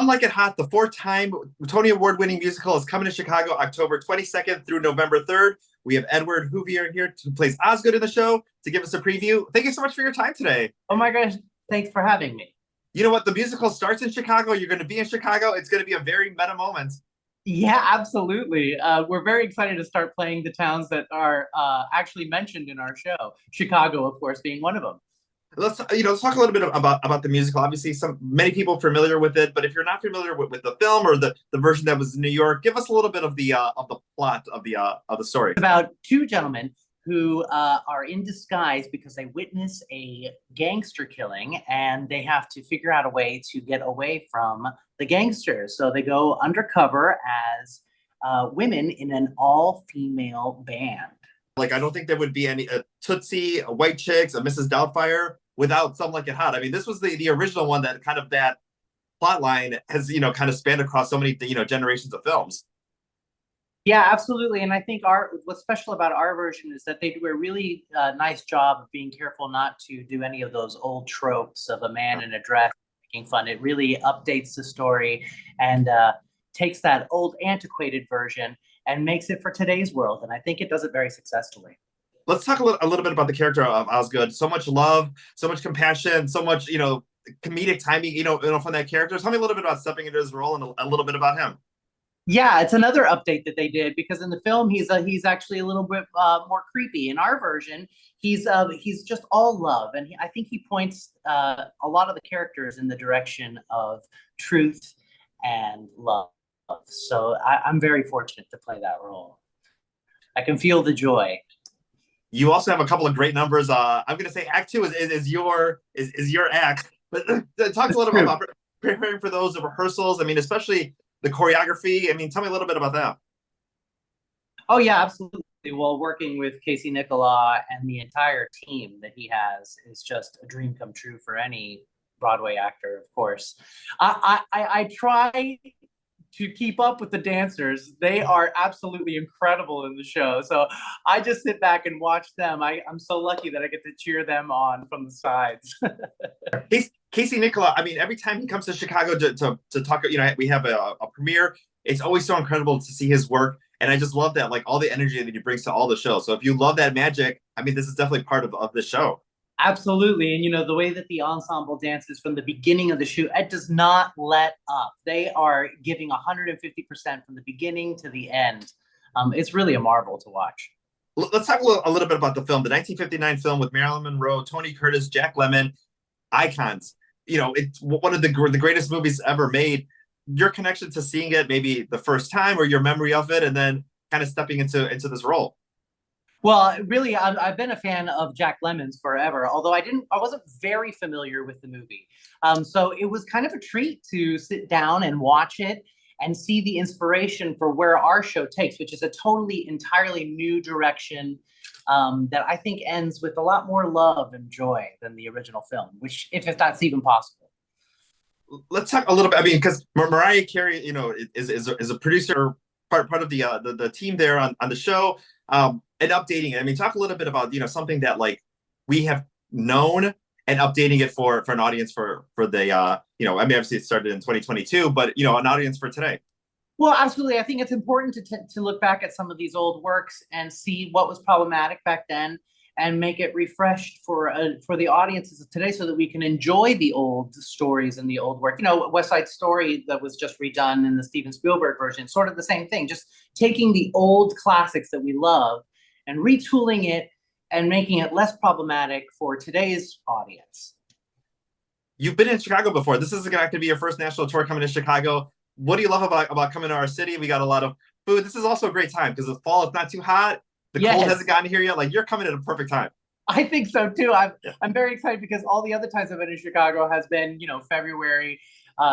Some Like It Hot, the four-time Tony Award-winning musical, is coming to Chicago October 22nd through November 3rd. We have Edward Juvier here who plays Osgood in the show to give us a preview. Thank you so much for your time today. Oh my gosh, thanks for having me. You know what? The musical starts in Chicago. You're going to be in Chicago. It's going to be a very meta moment. Yeah, absolutely. We're very excited to start playing the towns that are actually mentioned in our show. Chicago, of course, being one of them. Let's talk a little bit about the musical. Obviously, many people are familiar with it, but if you're not familiar with the film or the version that was in New York, give us a little bit of the plot of the story. It's about two gentlemen who are in disguise because they witness a gangster killing, and they have to figure out a way to get away from the gangsters. So they go undercover as women in an all-female band. Like, I don't think there would be any Tootsie, a White Chicks, a Mrs. Doubtfire without Some Like It Hot. I mean, this was the original one that kind of that plot line has, kind of spanned across so many, generations of films. Yeah, absolutely. And I think what's special about our version is that they do a really nice job of being careful not to do any of those old tropes of a man in a dress making fun. It really updates the story and takes that old antiquated version and makes it for today's world. And I think it does it very successfully. Let's talk a little bit about the character of Osgood. So much love, so much compassion, so much, comedic timing, from that character. Tell me a little bit about stepping into his role and a little bit about him. Yeah, it's another update that they did, because in the film he's actually a little bit more creepy. In our version, he's just all love, and I think he points a lot of the characters in the direction of truth and love. So I'm very fortunate to play that role. I can feel the joy. You also have a couple of great numbers. I'm going to say Act 2 is your act, but talk a little bit about preparing for those rehearsals. I mean, especially the choreography. I mean, tell me a little bit about that. Oh yeah, absolutely. Well, working with Casey Nicola and the entire team that he has is just a dream come true for any Broadway actor, of course. I try to keep up with the dancers. They are absolutely incredible in the show. So I just sit back and watch them. I'm so lucky that I get to cheer them on from the sides. Casey Nicola, I mean, every time he comes to Chicago to talk, we have a premiere. It's always so incredible to see his work. And I just love that, like, all the energy that he brings to all the shows. So if you love that magic, I mean, this is definitely part of the show. Absolutely. And, the way that the ensemble dances from the beginning of the shoot, it does not let up. They are giving 150% from the beginning to the end. It's really a marvel to watch. Let's talk a little bit about the film, the 1959 film with Marilyn Monroe, Tony Curtis, Jack Lemmon, icons. It's one of the greatest movies ever made. Your connection to seeing it maybe the first time, or your memory of it, and then kind of stepping into this role. Well, really, I've been a fan of Jack Lemmon's forever, although I wasn't very familiar with the movie. So it was kind of a treat to sit down and watch it and see the inspiration for where our show takes, which is a entirely new direction that I think ends with a lot more love and joy than the original film, which, if that's even possible. Let's talk a little bit. I mean, because Mariah Carey, is a producer, part of the team there on the show. And updating it. I mean, talk a little bit about, something that, like, we have known, and updating it for an audience for the, I mean, obviously it started in 2022, but, an audience for today. Well, absolutely. I think it's important to look back at some of these old works and see what was problematic back then and make it refreshed for the audiences of today, so that we can enjoy the old stories and the old work. West Side Story that was just redone in the Steven Spielberg version, sort of the same thing, just taking the old classics that we love and retooling it and making it less problematic for today's audience. You've been in Chicago before. This is going to be your first national tour coming to Chicago. What do you love about coming to our city? We got a lot of food. This is also a great time because the fall, it's not too hot. The cold hasn't gotten here yet. Like, you're coming at a perfect time. I think so too. I'm very excited because all the other times I've been in Chicago has been, February.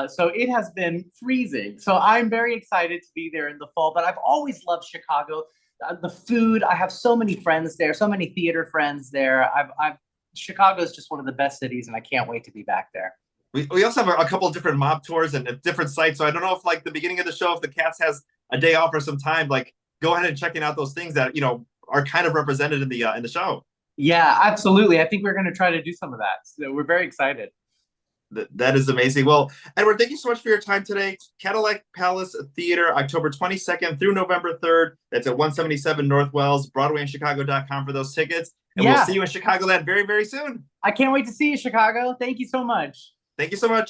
So it has been freezing. So I'm very excited to be there in the fall. But I've always loved Chicago. The food. I have so many friends there. So many theater friends there. Chicago is just one of the best cities, and I can't wait to be back there. We also have a couple of different mob tours and different sites. So I don't know if, like, the beginning of the show, if the cast has a day off or some time, like, go ahead and checking out those things that, are kind of represented in the show. Yeah, absolutely. I think we're going to try to do some of that. So we're very excited. That is amazing. Well, Edward, thank you so much for your time today. Cadillac Palace Theater, October 22nd through November 3rd. That's at 177 North Wells, BroadwayInChicago.com for those tickets. And we'll see you in Chicagoland very, very soon. I can't wait to see you, Chicago. Thank you so much. Thank you so much.